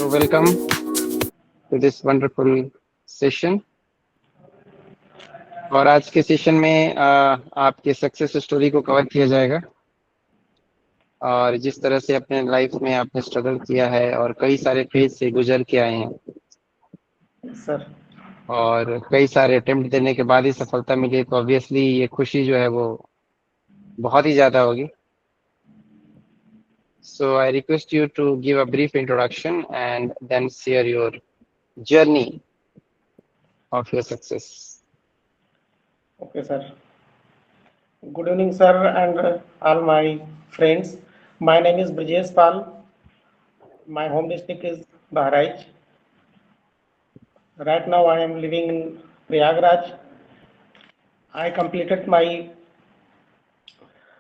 welcome to this wonderful session. और आज के सेशन में आपके सक्सेस स्टोरी को कवर किया जाएगा और जिस तरह से अपने लाइफ में आपने स्ट्रगल किया है और कई सारे फेज से गुजर के आए हैं सर और कई सारे अटेम्प्ट देने के बाद ही सफलता मिली तो ऑब्वियसली ये खुशी जो है वो बहुत ही ज्यादा होगी. So I request you to give a brief introduction and then share your journey of your success. Okay sir. Good evening sir and all my friends. My name is Brijesh Pal. My home district is Bahraich. Right now I am living in Prayagraj. I completed my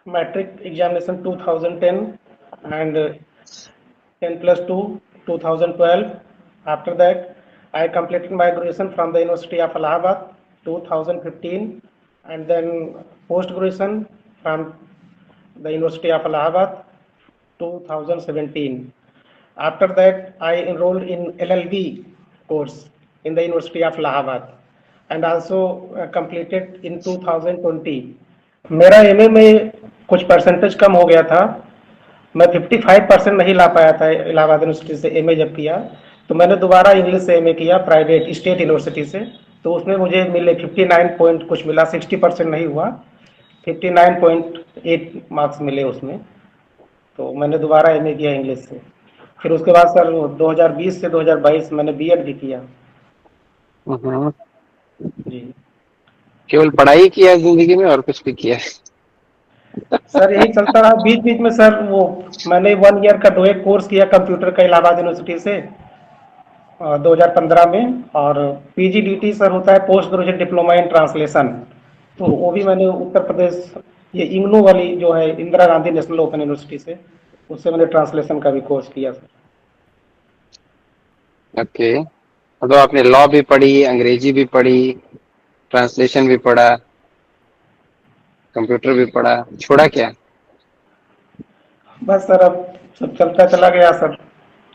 matric examination 2010 and 10 plus 2 2012. After that I completed my graduation from the University of Allahabad 2015 and then post graduation from the University of Allahabad 2017. After that I enrolled in LLB course in the University of Allahabad and also completed in 2020. मेरा MA में कुछ percentage कम हो गया था. मैं 55% नहीं ला पाया था इलाहाबाद यूनिवर्सिटी से एमए जब किया तो मैंने दोबारा इंग्लिश से एमए किया प्राइवेट स्टेट यूनिवर्सिटी से. तो उसमें मुझे मिले 59 पॉइंट कुछ मिला. 60% नहीं हुआ. 59.8 मार्क्स मिले उसमें. तो मैंने दोबारा एमए किया इंग्लिश से. फिर उसके बाद सर 2020 से 2022 मैंने बीएड भी किया. जी केवल पढ़ाई किया है जिंदगी में और कुछ भी किया है? सर यही चलता रहा. बीच बीच में सर वो मैंने 1 ईयर का डोएक कोर्स किया कंप्यूटर का इलाहाबाद यूनिवर्सिटी से 2015 में. और पीजीडीटी सर होता है post graduate diploma in translation. तो वो भी मैंने उत्तर प्रदेश ये इग्नू वाली जो है Indira Gandhi national open university से उससे मैंने ट्रांसलेशन का भी कोर्स किया सर. ओके. तो आपने लॉ भी पढ़ी, अंग्रेजी भी पढ़ी, ट्रांसलेशन भी पढ़ा, कंप्यूटर भी पढ़ा, छोड़ा क्या? बस सर अब सब चलता चला गया सर.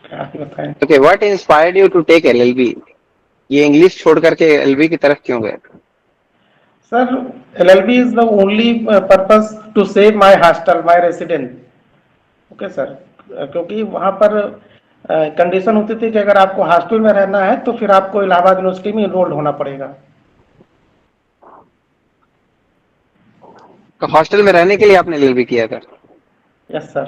क्या ही बताएं. Okay. What inspired you to take LLB? ये इंग्लिश छोड़ करके एलएलबी की तरफ क्यों गए? Sir, LLB is the only purpose to save my hostel, my resident. Okay sir. क्योंकि वहाँ पर कंडीशन होती थी कि अगर आपको हॉस्टल में रहना है तो फिर आपको इलाहाबाद यूनिवर्सिटी में इनरोल्ड होना पड़ेगा. तो हॉस्टल में रहने के लिए आपने एलएलबी किया था? Yes sir.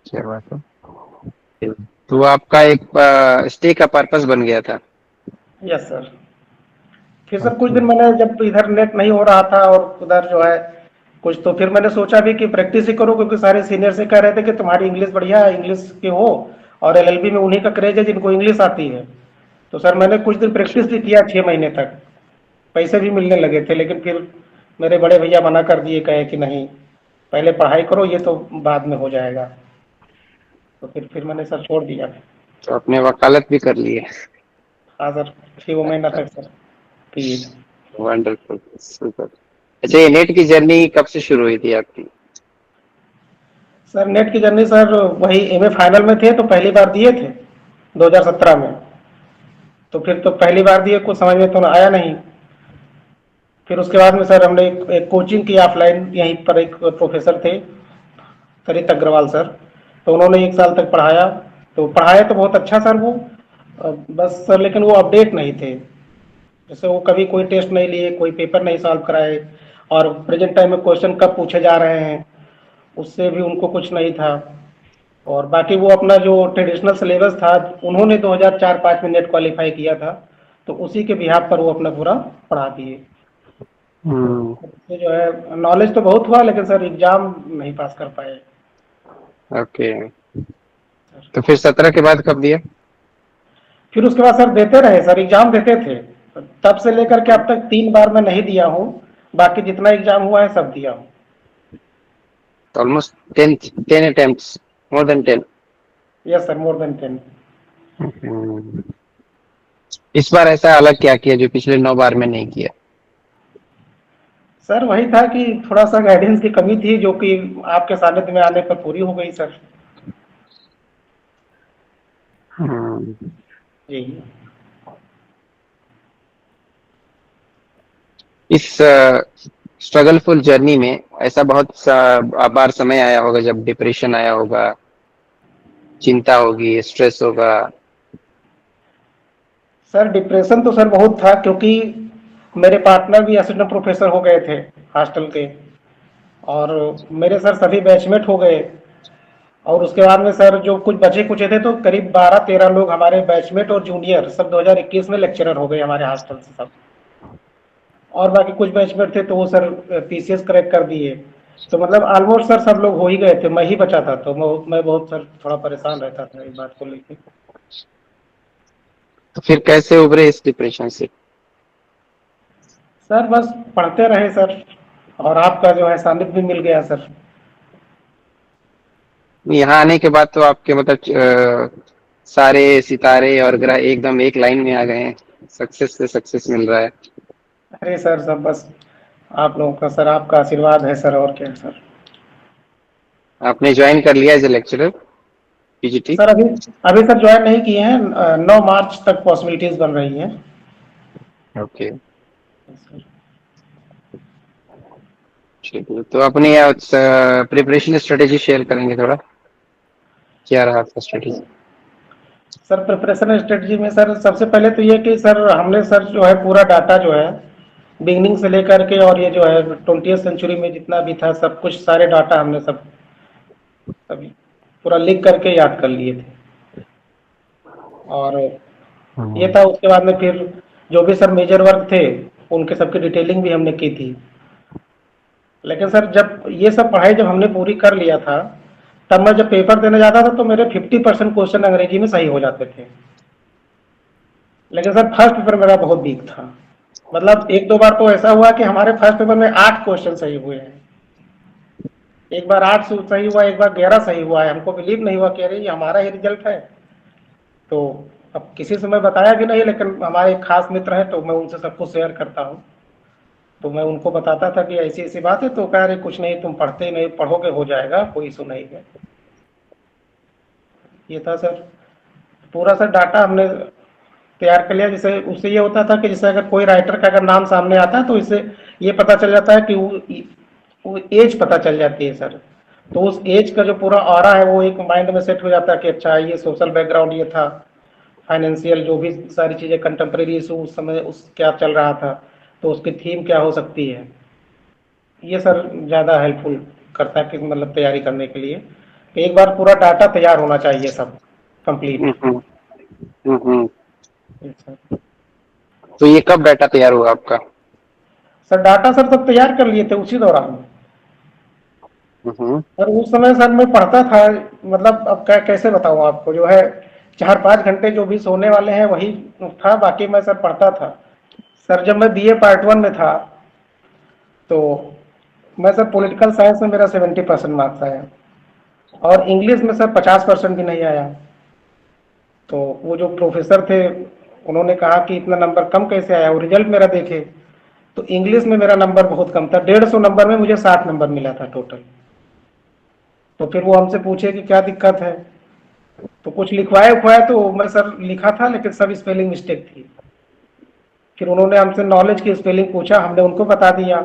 क्या बात है. तो आपका एक स्टे का पर्पस बन गया था? Yes sir. फिर सर कुछ दिन मैंने जब इधर नेट नहीं हो रहा था और उधर जो है कुछ तो फिर मैंने सोचा भी कि प्रैक्टिस ही करो क्योंकि सारे सीनियर से कह रहे थे कि तुम्हारी इंग्लिश बढ़िया है, इंग्लिश के हो और एलएलबी में उन्हीं का क्रेज है जिनको इंग्लिश आती है. तो सर मैंने कुछ दिन प्रैक्टिस भी किया 6 महीने तक. पैसे भी मिलने लगे थे लेकिन फिर मेरे बड़े भैया मना कर दिए, कहे कि नहीं पहले पढ़ाई करो ये तो बाद में हो जाएगा. तो फिर मैंने सर छोड़ दिया. तो आपने वकालत भी कर ली है? हाँ सर 6 महीना तक सर किए. वंडरफुल. सुपर. अच्छा, ये नेट की जर्नी कब से शुरू हुई थी आपकी? सर नेट की जर्नी सर वही एमए फाइनल में थे तो पहली बार दिए थे 2017 में. तो फिर तो पहली बार दिए कुछ समझ में तो आया नहीं. फिर उसके बाद में सर हमने एक कोचिंग की ऑफलाइन. यहीं पर एक प्रोफेसर थे तरित अग्रवाल सर. तो उन्होंने 1 साल तक पढ़ाया. तो पढ़ाया तो बहुत अच्छा सर वो. बस सर लेकिन वो अपडेट नहीं थे. जैसे वो कभी कोई टेस्ट नहीं लिए, कोई पेपर नहीं सॉल्व कराए और प्रेजेंट टाइम में क्वेश्चन कब पूछे जा रहे हैं उससे भी उनको कुछ नहीं था. और बाकी वो अपना जो ट्रेडिशनल सिलेबस था उन्होंने 2004-05 में नेट क्वालिफाई किया था तो उसी के बिहाफ पर वो अपना पूरा पढ़ा दिए. तो जो है नॉलेज तो बहुत हुआ लेकिन सर एग्जाम नहीं पास कर पाए. ओके. तो फिर 17 के बाद कब दिया? फिर उसके बाद सर देते रहे सर, एग्जाम देते थे. तब से लेकर के अब तक 3 बार मैं नहीं दिया हूँ. बाकी जितना एग्जाम हुआ है सब दिया हूँ. Almost 10 attempts, more than 10. Yes sir, more than 10. इस बार ऐसा अलग क्या किया जो पिछले 9 बार में नहीं किया? सर वही था कि थोड़ा सा गाइडेंस की कमी थी जो कि आपके सानिध्य में आने पर पूरी हो गई सर. हम्म। जी इस स्ट्रगलफुल जर्नी में ऐसा बहुत सा बार समय आया होगा जब डिप्रेशन आया होगा, चिंता होगी, स्ट्रेस होगा। सर, डिप्रेशन तो सर बहुत था, क्योंकि मेरे पार्टनर भी असिस्टेंट प्रोफेसर हो गए थे हॉस्टल के, और मेरे सर सभी बैचमेट हो गए। और उसके बाद में सर जो कुछ बचे कुचे थे, तो करीब 12-13 लोग हमारे बैचमेट और जूनियर सब 2021 में लेक्चरर हो गए हमारे हॉस्टल से सब। और बाकी कुछ बैचमेट थे तो वो सर पीसीएस क्रैक कर दिए। तो मतलब ऑलमोस्ट सर सब लोग हो ही गए थे, मैं ही बचा था। तो मैं बहुत सर थोड़ा परेशान रहता था इस बात को लेके। तो फिर कैसे उभरे इस डिप्रेशन से? सर बस पढ़ते रहे सर, और आपका जो है सानिध्य भी मिल गया सर। यहाँ आने के बाद तो आपके मतलब सारे सितारे और ग्रह एकदम एक लाइन में आ गए हैं, सक्सेस से सक्सेस मिल रहा है। अरे सर, सब बस आप लोगों का सर, आपका आशीर्वाद है सर, और क्या है सर। आपने ज्वाइन कर लिया as a lecturer PGT? Sir अभी अभी सर ज्वाइन नहीं किए हैं, 9 मार्च तक पॉसिबिलिटीज बन रही हैं। ओके। चलिए, तो अपनी प्रिपरेशन स्ट्रेटेजी शेयर करेंगे थोड़ा, क्या रहा आपका स्ट्रेटेजी? सर प्रिपरेशन स्ट्रेटजी में सर सबसे पहले तो ये कि सर हमने सर जो है पूरा डाटा जो है बिगनिंग से लेकर के, और ये जो है 20वीं सेंचुरी में जितना भी था सब कुछ, सारे डाटा हमने सब अभी पूरा लिख करके याद कर लिए थे। और ये हम्म। था, उसके बाद में फिर जो भी सर मेजर वर्क थे उनके सबकी डिटेलिंग भी हमने की थी। लेकिन सर जब ये सब पढ़ाई जब हमने पूरी कर लिया था, तब मैं जब पेपर देने जाता था तो मेरे 50% क्वेश्चन अंग्रेजी में सही हो जाते थे। लेकिन सर फर्स्ट पेपर मेरा बहुत वीक था। मतलब एक दो बार तो ऐसा हुआ कि हमारे फर्स्ट पेपर में 8 क्वेश्चन सही हुए हैं। एक बार 8 सही हुआ, एक बार 11 सही हुआ है। हमको बिलीव नहीं हुआ कि अरे ये हमारा ही रिजल्ट है। तो अब किसी से मैं बताया भी नहीं, लेकिन हमारे एक खास मित्र हैं तो मैं उनसे सब कुछ शेयर करता हूँ। तो मैं उनको बताता था कि ऐसी ऐसी बात है, तो कह रहे कुछ नहीं, तुम पढ़ते ही नहीं, पढ़ोगे हो जाएगा, कोई इशू नहीं है। ये था सर। पूरा सर डाटा हमने तैयार कर लिया। जैसे उससे ये होता था कि जैसे अगर कोई राइटर का अगर नाम सामने आता है तो इससे ये पता चल जाता है कि वो एज पता चल जाती है सर। तो उस एज का जो पूरा ऑरा है वो एक माइंड में सेट हो जाता है कि अच्छा ये सोशल बैकग्राउंड ये था, फाइनेंशियल जो भी सारी चीज़ें कंटेम्प्रेरी इशू उस समय उस क्या चल रहा था, तो उसकी थीम क्या हो सकती है। ये सर ज़्यादा हेल्पफुल करता है कि मतलब तैयारी करने के लिए, कि एक बार पूरा डाटा तैयार होना चाहिए सब कंप्लीट। हम्म। हम्म। सर तो ये कब डाटा तैयार हुआ आपका? सर डाटा सर सब तैयार कर लिए थे उसी दौरान। हम्म। सर उस समय सर मैं पढ़ता था, मतलब अब क्या कैसे बताऊँ आपको, जो है 4-5 घंटे जो भी सोने वाले हैं वही था, बाकी मैं सर पढ़ता था। सर जब मैं बीए पार्ट 1 में था, तो मैं सर पॉलिटिकल साइंस में मेरा 70% मार्क्स आया, और इंग्लिश में सर 50% भी नहीं आया। तो वो जो प्रोफेसर थे उन्होंने कहा कि इतना नंबर कम कैसे आया, वो रिजल्ट मेरा देखे। तो इंग्लिश में मेरा नंबर बहुत कम था, 150 नंबर में मुझे 60 नंबर मिला था टोटल। तो फिर वो हमसे पूछे कि क्या दिक्कत है, तो कुछ लिखवाया उखवाया तो मैं सर लिखा था, लेकिन सब स्पेलिंग मिस्टेक थी। फिर उन्होंने हमसे नॉलेज की स्पेलिंग पूछा, हमने उनको बता दिया।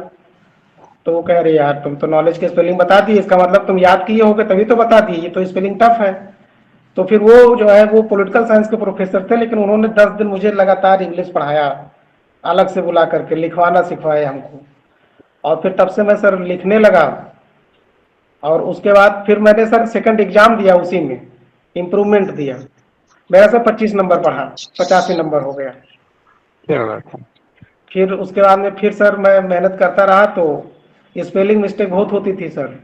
तो वो कह रहे यार तुम तो नॉलेज की स्पेलिंग बता दी, इसका मतलब तुम याद किए होगे तभी तो बता दिए, ये तो स्पेलिंग टफ है। तो फिर वो जो है वो पॉलिटिकल साइंस के प्रोफेसर थे, लेकिन उन्होंने 10 दिन मुझे लगातार इंग्लिश पढ़ाया, अलग से बुला करके लिखवाना सिखवाया हमको। और फिर तब से मैं सर लिखने लगा। और उसके बाद फिर मैंने सर सेकंड एग्जाम दिया, उसी में इम्प्रूवमेंट दिया। मेरा सर 25 नंबर पढ़ा, 85 नंबर हो गया। क्या बात है। फिर उसके बाद में फिर सर मैं मेहनत करता रहा, तो स्पेलिंग मिस्टेक बहुत होती थी सर।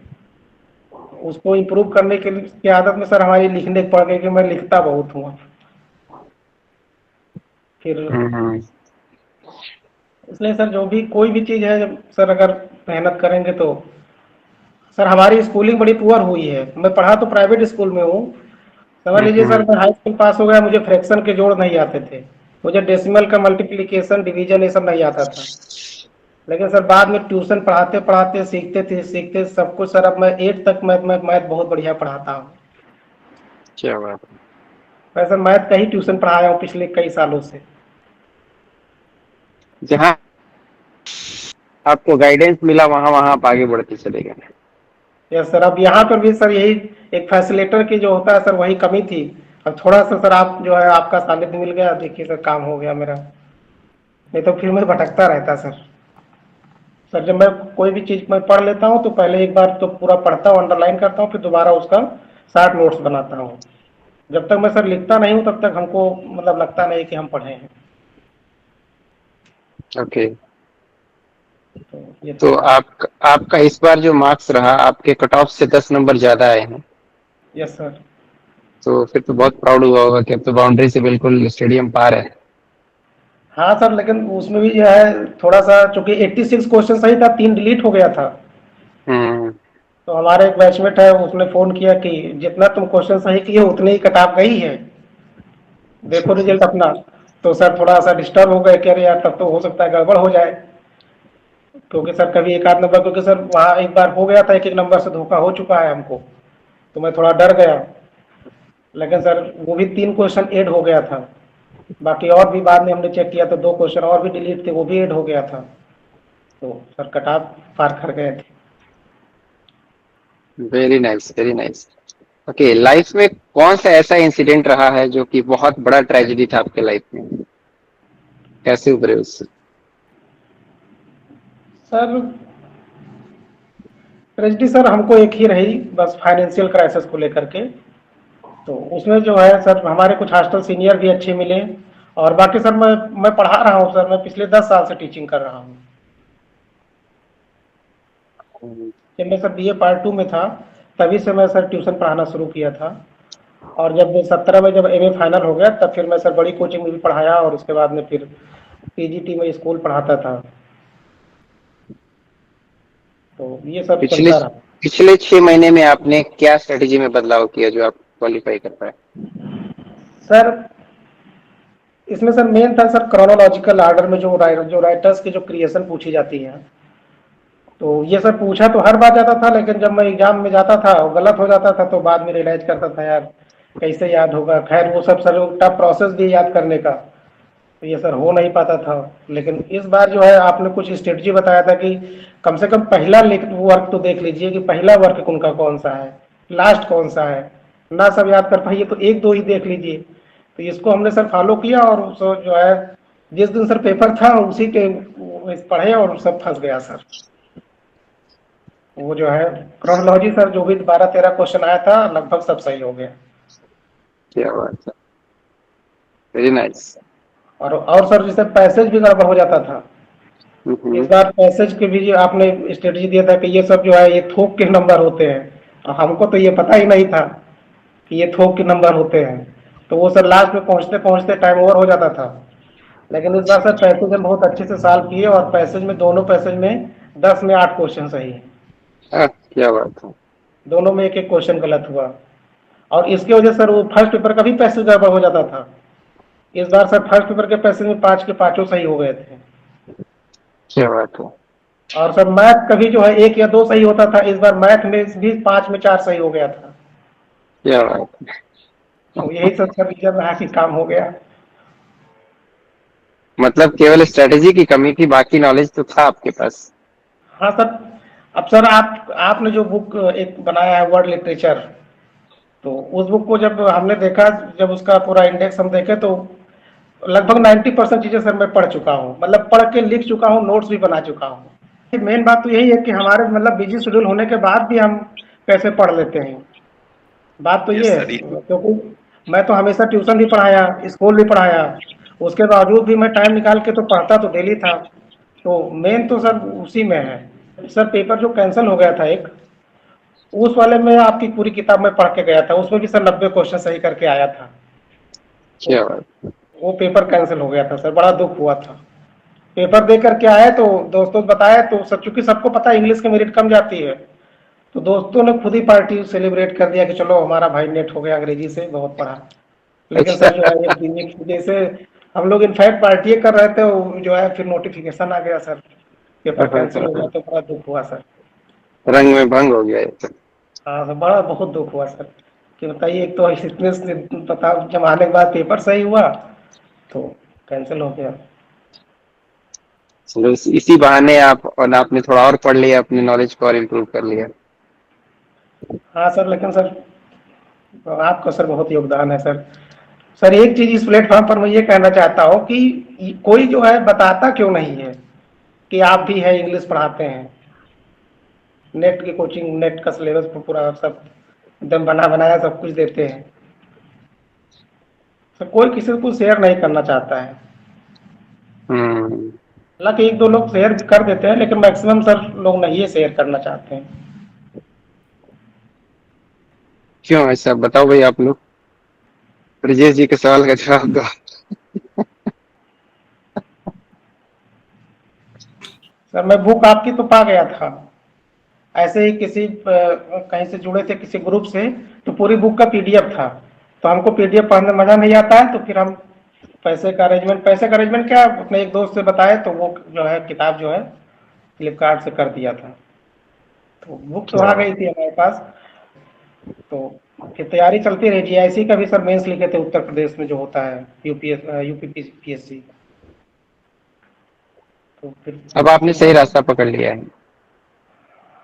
उसको इम्प्रूव करने के लिए की आदत में सर हमारी लिखने पड़ गई कि मैं लिखता बहुत हूँ। फिर हम्म। इसलिए सर जो भी कोई भी चीज़ है, जब सर अगर मेहनत करेंगे तो। सर हमारी स्कूलिंग बड़ी पुअर हुई है, मैं पढ़ा तो प्राइवेट स्कूल में हूँ। समझ लीजिए सर, हम्म। मैं हाई स्कूल पास हो गया, मुझे फ्रैक्शन के जोड़ नहीं आते थे। मुझे डेसिमल का मल्टीप्लिकेशन डिवीजन ये सब नहीं आता था। लेकिन सर बाद में ट्यूशन पढ़ाते पढ़ाते सीखते थे, सीखते सब कुछ सर, अब मैं 8 तक मैथ मैथ मैथ बहुत बढ़िया पढ़ाता हूँ। क्या बात है। मैं सर मैथ का ही ट्यूशन पढ़ाया हूँ पिछले कई सालों से। जहाँ आपको गाइडेंस मिला वहां वहां आप आगे बढ़ते चले गए। यस सर, अब यहाँ पर भी सर यही एक फैसिलेटर की जो होता है सर वही कमी थी। अब थोड़ा सा सर आप जो है आपका सानिध्य मिल गया, देखिए सर काम हो गया मेरा, नहीं तो फिर मैं भटकता रहता सर। सर जब मैं कोई भी चीज मैं पढ़ लेता हूँ तो पहले एक बार तो पूरा पढ़ता हूँ, अंडरलाइन करता हूँ, फिर दोबारा उसका शार्ट नोट्स बनाता हूँ। जब तक मैं सर लिखता नहीं हूँ तब तक हमको मतलब लगता नहीं कि हम पढ़े हैं। ओके। तो ये तो चीज है। आपका इस बार जो मार्क्स रहा, आपके कट ऑफ से 10 नंबर ज्यादा आए हैं। Yes sir. तो फिर तो बहुत प्राउड हुआ होगा कि अब तो बाउंड्री से बिल्कुल स्टेडियम पार है। हाँ सर, लेकिन उसमें भी जो है थोड़ा सा, चूंकि 86 क्वेश्चन सही था, 3 डिलीट हो गया था। हम्म। तो हमारे एक बैचमेट है, उसने फोन किया कि जितना तुम क्वेश्चन सही किए उतनी ही कटाप गई है, देखो रिजल्ट अपना। तो सर थोड़ा सा डिस्टर्ब हो गए कि अरे यार तब तो हो सकता है गड़बड़ हो जाए, क्योंकि सर कभी एक आध नंबर, क्योंकि सर वहाँ एक बार हो गया था, एक एक नंबर से धोखा हो चुका है हमको। तो मैं थोड़ा डर गया। लेकिन सर वो भी 3 क्वेश्चन ऐड हो गया था। बाकी और भी बाद में हमने चेक किया तो 2 क्वेश्चन और भी डिलीट थे, वो भी ऐड हो गया था। तो सर कटाप पार कर गए थे। Very nice, very nice. Okay, life में कौन सा ऐसा इंसिडेंट रहा है जो कि बहुत बड़ा ट्रेजेडी था आपके लाइफ में? कैसे उभरे उससे? सर ट्रेजिडी सर हमको एक ही रही, बस फाइनेंशियल क्राइसिस को लेकर के। तो उसमें जो है सर हमारे कुछ हॉस्टल सीनियर भी अच्छे मिले। और बाकी सर मैं पढ़ा रहा हूँ सर, मैं पिछले 10 साल से टीचिंग कर रहा हूँ। जब मैं सर बीए पार्ट 2 में था तभी से मैं सर ट्यूशन पढ़ाना शुरू किया था। और जब 17 में जब एमए फाइनल हो गया तब फिर मैं सर बड़ी कोचिंग में भी पढ़ाया, और उसके बाद में फिर पीजीटी में स्कूल पढ़ाता था। तो ये सब पिछले चलता रहा। पिछले 6 महीने में आपने क्या स्ट्रेटेजी में बदलाव किया जो आप क्वालिफाई कर पाए? सर इसमें सर मेन था सर क्रोनोलॉजिकल ऑर्डर में जो राइटर्स की जो क्रिएशन पूछी जाती है। तो ये सब पूछा तो हर बार जाता था, लेकिन जब मैं एग्जाम में जाता था और गलत हो जाता था तो बाद में रियलाइज करता था यार कैसे याद होगा। खैर वो सब सर टफ प्रोसेस भी याद करने का, तो ये सर हो नहीं पाता था। लेकिन इस बार जो है आपने कुछ स्ट्रेटजी बताया था कि कम से कम पहला वर्क तो देख लीजिए कि पहला वर्क उनका कौन सा है, लास्ट कौन सा है। ना सब याद कर पाइए तो एक दो ही देख लीजिए। तो इसको हमने सर फॉलो किया, और जो है जिस दिन सर पेपर था उसी के पढ़े और सब फंस गया सर। वो जो है क्रोनोलॉजी सर जो भी 12-13 क्वेश्चन आया था लगभग सब सही हो गया। क्या बात है, वेरी नाइस। और सर जैसे पैसेज भी गड़बड़ हो जाता था। इस हम्म। बार पैसेज के भी जो आपने स्ट्रेटजी दिया था कि ये सब जो है ये थोक के नंबर होते हैं, और हमको तो ये पता ही नहीं था कि ये थोक के नंबर होते हैं। तो वो सर लास्ट में पहुंचते पहुंचते टाइम ओवर हो जाता था। लेकिन इस बार सर पैसेज हम बहुत अच्छे से सॉल्व किए, और पैसेज में दोनों पैसेज में 10 में 8 क्वेश्चन सही है। क्या बात है। दोनों में एक एक क्वेश्चन गलत हुआ। और इसकी वजह सर वो फर्स्ट पेपर का भी पैसेज गड़बड़ हो जाता था। इस बार सर फर्स्ट पेपर के पैसेज में 5 के पांचों सही हो गए थे। क्या बात है। और सर मैथ कभी जो है 1 या 2 सही होता था, इस बार मैथ में भी 5 में 4 सही हो गया था। क्या बात है। तो यही सब सर रीजन रहा कि काम हो गया। मतलब केवल स्ट्रेटेजी की कमी थी, बाकी नॉलेज तो था आपके पास। हाँ सर। अब सर आपने जो बुक एक बनाया है वर्ड लिटरेचर, तो उस बुक को जब हमने देखा, जब उसका पूरा इंडेक्स हम देखे तो लगभग 90% चीजें सर मैं पढ़ चुका हूँ, मतलब पढ़ के लिख चुका हूँ, नोट्स भी बना चुका हूँ। मेन बात तो यही है कि हमारे मतलब बिजी शेड्यूल होने के बाद भी हम कैसे पढ़ लेते हैं। बात तो ये यस है, सर। क्योंकि मैं तो हमेशा ट्यूशन भी पढ़ाया, स्कूल भी पढ़ाया, उसके बावजूद भी मैं टाइम निकाल के तो पढ़ता तो डेली था। तो मेन तो सर उसी में है। सर पेपर जो कैंसिल हो गया था एक, उस वाले में आपकी पूरी किताब में पढ़ के गया था, उसमें भी सर 90 क्वेश्चन सही करके आया था। तो क्या बात। वो पेपर कैंसिल हो गया था सर, बड़ा दुख हुआ था। पेपर दे करके आए तो दोस्तों बताया, तो सर चूंकि सबको पता है इंग्लिश की मेरिट कम जाती है, तो दोस्तों ने खुद ही पार्टी सेलिब्रेट कर दिया कि चलो हमारा भाई नेट हो गया, अंग्रेजी से बहुत पढ़ा। लेकिन अच्छा। सर जो है एक दिन की जैसे हम लोग इनफैक्ट पार्टी कर रहे थे, वो जो है फिर नोटिफिकेशन आ गया सर, पेपर कैंसिल हो गया, तो बड़ा दुख हुआ सर। रंग में भंग हो गया ये तो। हाँ सर, बड़ा बहुत दुख हुआ सर। कि बताइए, एक तो इतने से पता जमाने के बाद पेपर सही हुआ तो कैंसिल हो गया। चलो इसी बहाने आप और आपने थोड़ा और पढ़ लिया, अपने नॉलेज को और इम्प्रूव कर लिया। हाँ सर, लेकिन सर आपका सर बहुत योगदान है सर। सर एक चीज इस प्लेटफॉर्म पर मैं ये कहना चाहता हूँ कि कोई जो है बताता क्यों नहीं है कि आप भी है इंग्लिश पढ़ाते हैं। नेट की कोचिंग, नेट का सिलेबस पूरा सब एकदम बना बनाया सब कुछ देते हैं। सर कोई किसी को शेयर नहीं करना चाहता है। हम्म। हालांकि एक दो लोग शेयर कर देते हैं, लेकिन मैक्सिमम सर लोग नहीं शेयर करना चाहते हैं। क्यों ऐसा बताओ भाई, आप लोग ब्रजेश जी के सवाल का जवाब दो। सर मैं बुक आपकी तो पा गया था, ऐसे ही किसी कहीं से जुड़े थे किसी ग्रुप से, तो पूरी बुक का पीडीएफ था। तो हमको पीडीएफ पढ़ने में मजा नहीं आता है, तो फिर हम पैसे का अरेंजमेंट क्या अपने एक दोस्त से बताए, तो वो जो है किताब जो है फ्लिपकार्ट से कर दिया था। तो बुक तो क्या आ बात। गई थी हमारे पास। तो फिर तैयारी चलती रही। जीआईसी का भी सर मेंस लिखे थे उत्तर प्रदेश में जो होता है, यूपीपीएससी। तो फिर अब आपने सुविधा। सही रास्ता पकड़ लिया है।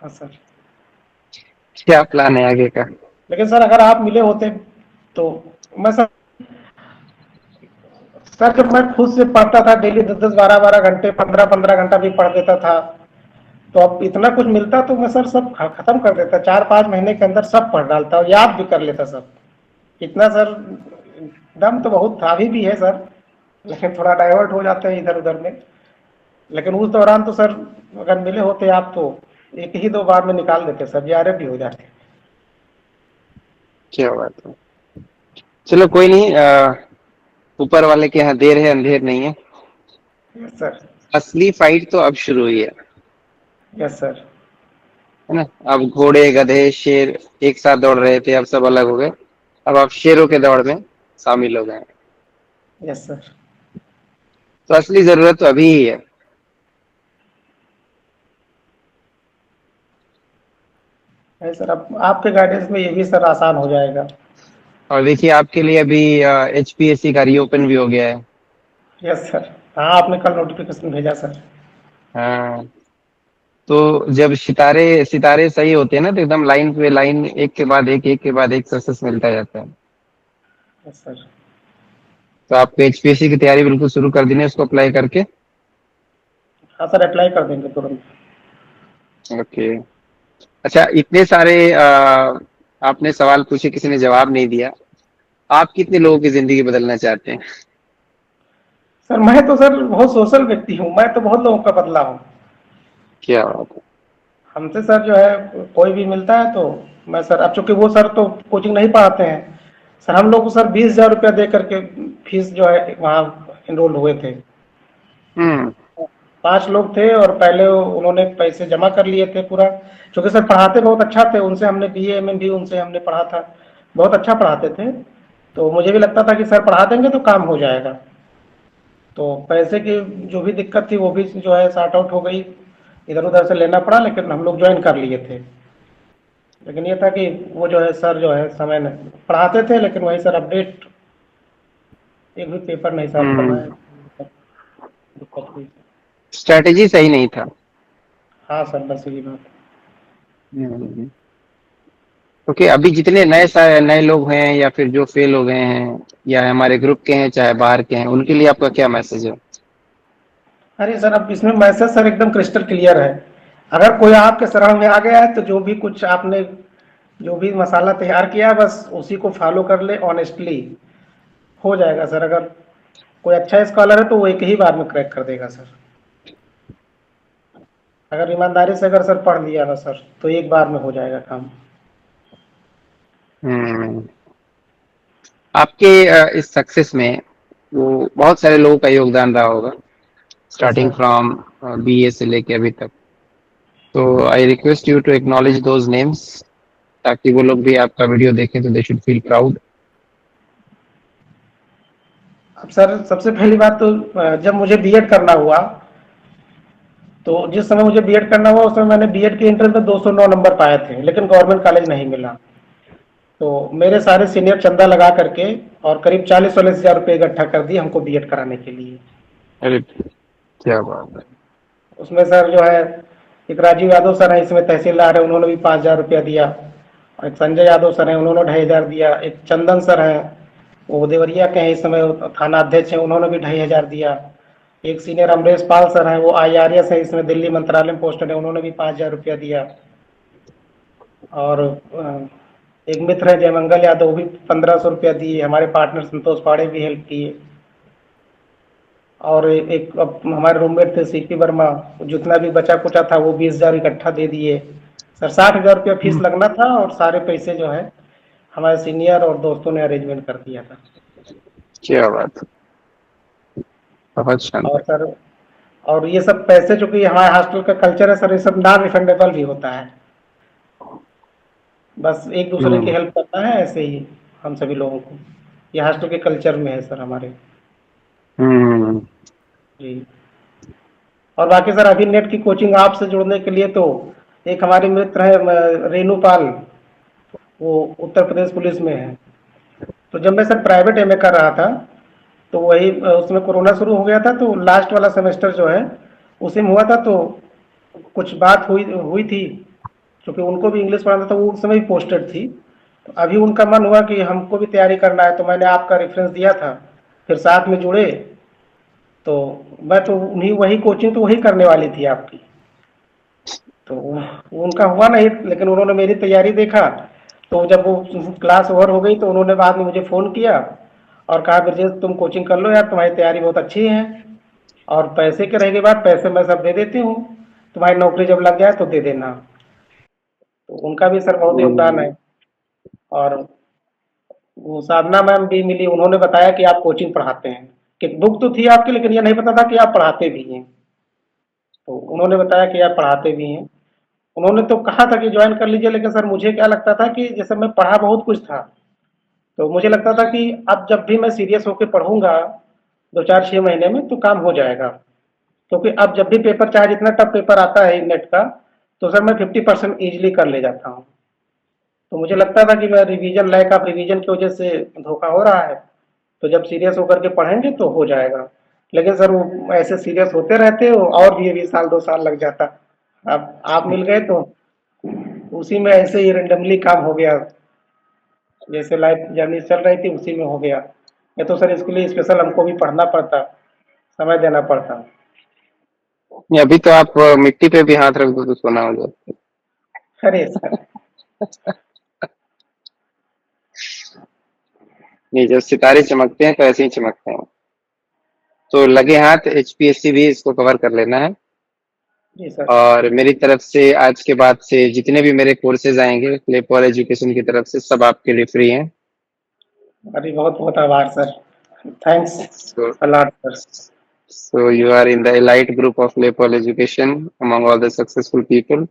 हाँ सर। क्या प्लान है आगे का? लेकिन सर अगर आप मिले होते तो मैं सर जब मैं खुद से पढ़ता था डेली 10-10 12-12 घंटे, 15-15 घंटा भी पढ़ देता था, तो अब इतना कुछ मिलता तो मैं सर सब खत्म कर देता, 4-5 महीने के अंदर सब पढ़ डालता और याद भी कर लेता सब। इतना सर दम तो बहुत था, अभी भी है सर, लेकिन थोड़ा डाइवर्ट हो जाते हैं इधर उधर में। लेकिन उस दौरान तो सर अगर मिले होते आप तो एक ही दो बार में निकाल देते सर, यारे भी हो जाते। क्या बात है। चलो कोई नहीं, ऊपर वाले के यहाँ देर है अंधेर नहीं है। Yes sir. असली फाइट तो अब शुरू हुई यस सर। है ना। अब घोड़े गधे शेर एक साथ दौड़ रहे थे, अब सब अलग हो गए। अब आप शेरों के दौड़ में शामिल हो गए हैं। Yes sir. तो असली जरूरत तो अभी ही है। है सर, अब आपके गाइडेंस में ये भी सर आसान हो जाएगा। और देखिए आपके लिए अभी एचपीएससी का रीओपन भी हो गया है। Yes sir. हाँ, आपने कल नोटिफिकेशन भेजा सर। हाँ। तो जब सितारे सितारे सही होते हैं ना, तो एकदम लाइन पे लाइन, एक के बाद एक सक्सेस मिलता जाता है। Yes sir. तो आपको एचपीएससी की तैयारी बिल्कुल शुरू कर देनी है, उसको अप्लाई करके। हाँ सर, अप्लाई कर देंगे तुरंत। ओके। अच्छा, इतने सारे आपने सवाल पूछे, किसी ने जवाब नहीं दिया। आप कितने लोगों की जिंदगी बदलना चाहते हैं? सर मैं तो सर बहुत सोशल व्यक्ति हूँ, मैं तो बहुत लोगों का बदला हूँ। क्या बात है। हमसे सर जो है कोई भी मिलता है तो मैं सर, अब चूंकि वो सर तो कोचिंग नहीं पढ़ाते हैं सर, हम लोग को सर 20,000 रुपया दे करके फीस जो है वहाँ इनरोल हुए थे। हम्म। 5 लोग थे और पहले उन्होंने पैसे जमा कर लिए थे पूरा। क्योंकि सर पढ़ाते बहुत अच्छा थे, उनसे हमने बीए एमए भी उनसे हमने पढ़ा था, बहुत अच्छा पढ़ाते थे। तो मुझे भी लगता था कि सर पढ़ा देंगे तो काम हो जाएगा। तो पैसे की जो भी दिक्कत थी वो भी जो है सॉर्ट आउट हो गई, इधर उधर से लेना पड़ा, लेकिन हम लोग ज्वाइन कर लिए थे। लेकिन ये था कि वो जो है सर जो है समय में पढ़ाते थे, लेकिन वही सर अपडेट एक भी पेपर नहीं सॉल्व हम्म। करवाए। दिक्कत हुई। स्ट्रेटेजी सही नहीं था। हाँ सर, बस यही बात। हम्म। क्योंकि अभी जितने नए लोग हैं, या फिर जो फेल हो गए हैं, या हमारे ग्रुप के हैं चाहे बाहर के हैं, उनके लिए आपका क्या मैसेज है? अरे सर, अब इसमें मैसेज सर एकदम क्रिस्टल क्लियर है। अगर कोई आपके शरण में आ गया है तो जो भी कुछ आपने जो भी मसाला तैयार किया है बस उसी को फॉलो कर ले ऑनेस्टली, हो जाएगा सर। अगर कोई अच्छा स्कॉलर है तो वो एक ही बार में क्रैक कर देगा सर। अगर ईमानदारी से अगर सर पढ़ लिया ना सर तो एक बार में हो जाएगा काम। हम्म। आपके इस सक्सेस में वो बहुत सारे लोगों का योगदान रहा होगा, yes starting sir. From BA से लेके अभी तक। तो I request you to acknowledge those names, ताकि वो लोग भी आपका वीडियो देखें तो दे शुड फील प्राउड। अब सर सबसे पहली बात तो जब मुझे बीएड करना हुआ, तो जिस समय मुझे बीएड करना हुआ उस समय मैंने बीएड के एंट्रेंस में 209 नंबर पाए थे, लेकिन गवर्नमेंट कॉलेज नहीं मिला। तो मेरे सारे सीनियर चंदा लगा करके और करीब 40-40 हजार रुपये इकट्ठा कर दिए हमको बीएड कराने के लिए। अरे क्या बात है। उसमें सर जो है एक राजीव यादव सर है, इसमें तहसीलदार है, उन्होंने भी 5 हजार रुपया दिया। और एक संजय यादव सर हैं, उन्होंने 2,500 दिया। एक चंदन सर हैं, वो देवरिया के हैं, इस समय थाना अध्यक्ष हैं, उन्होंने भी 2,500 दिया। एक सीनियर अमरेश पाल सर हैं, वो IRS है, इसमें दिल्ली मंत्रालय में पोस्टेड है, उन्होंने भी 5,000 रुपया दिया। और एक मित्र है जयमंगल यादव, वो भी 1,500 रुपया दिए। हमारे पार्टनर संतोष पाड़े भी हेल्प किए। और एक हमारे रूममेट थे CP वर्मा, जितना भी बचा कुचा था वो 20,000 इकट्ठा दे दिए। सर 60,000 रुपया फीस लगना था और सारे पैसे जो है हमारे सीनियर और दोस्तों ने अरेंजमेंट कर दिया था। क्या बात है, बहुत और शानदार। सर और ये सब पैसे, चूंकि हमारे हॉस्टल का कल्चर है सर, ये सब नॉन रिफंडेबल भी होता है। बस एक दूसरे की हम्म। हेल्प करना है, ऐसे ही हम सभी लोगों को। ये हॉस्टल के कल्चर में है सर हमारे। हम्म। जी। और बाकी सर अभी नेट की कोचिंग आपसे जुड़ने के लिए तो एक हमारे मित्र है रेणु पाल, वो उत्तर प्रदेश पुलिस में है। तो जब मैं सर प्राइवेट MA कर रहा था तो वही उसमें कोरोना शुरू हो गया था, तो लास्ट वाला सेमेस्टर जो है उसी में हुआ था। तो कुछ बात हुई हुई थी, क्योंकि उनको भी इंग्लिश पढ़ाना था, वो उस समय भी पोस्टेड थी। तो अभी उनका मन हुआ कि हमको भी तैयारी करना है, तो मैंने आपका रेफरेंस दिया था, फिर साथ में जुड़े। तो मैं तो उन्हीं वही कोचिंग तो वही करने वाली थी आपकी। तो उनका हुआ नहीं, लेकिन उन्होंने मेरी तैयारी देखा। तो जब वो क्लास ओवर हो गई तो उन्होंने बाद में मुझे फ़ोन किया और कहा ब्रजेश तुम कोचिंग कर लो यार, तुम्हारी तैयारी बहुत अच्छी है, और पैसे के रहेगी बात, पैसे मैं सब दे देती हूँ, तुम्हारी नौकरी जब लग जाए तो दे देना। तो उनका भी सर बहुत योगदान हम्म। है। और वो साधना मैम भी मिली, उन्होंने बताया कि आप कोचिंग पढ़ाते हैं। कि बुक तो थी आपकी, लेकिन ये नहीं पता था कि आप पढ़ाते भी हैं। तो उन्होंने बताया कि आप पढ़ाते भी हैं। उन्होंने तो कहा था कि ज्वाइन कर लीजिए, लेकिन सर मुझे क्या लगता था कि जैसे मैं पढ़ा बहुत कुछ था, तो मुझे लगता था कि अब जब भी मैं सीरियस होकर पढ़ूंगा 2-4-6 महीने में तो काम हो जाएगा। क्योंकि अब जब भी पेपर, चाहे जितना टफ पेपर आता है नेट का, तो सर मैं 50% ईजिली कर ले जाता हूँ। तो मुझे लगता था कि मैं रिवीजन, लैक ऑफ रिवीजन की वजह से धोखा हो रहा है, तो जब सीरियस होकर के पढ़ेंगे तो हो जाएगा। लेकिन सर वो ऐसे सीरियस होते रहते हो और भी साल 2 साल लग जाता। अब आप मिल गए तो उसी में ऐसे ही रेंडमली काम हो गया, जैसे लाइफ जर्नी चल रही थी उसी में हो गया। ये तो सर इसके लिए स्पेशल हमको भी पढ़ना पड़ता, समय देना पड़ता। नहीं, अभी तो आप मिट्टी पे भी हाथ रख दो तो सोना हो जाता अरे सर। है। नहीं, जब सितारे चमकते हैं तो ऐसे ही चमकते हैं। तो लगे हाथ HPSC भी इसको कवर कर लेना है। जी सर। और मेरी तरफ से आज के बाद से जितने भी मेरे कोर्सेज आएंगे लेपॉल एजुकेशन की तरफ से, सब आपके लिए फ्री हैं। अरे बहुत बहुत आभार sir. Thanks so a lot sir. so you are in the elite group of Lepal education among all the successful people.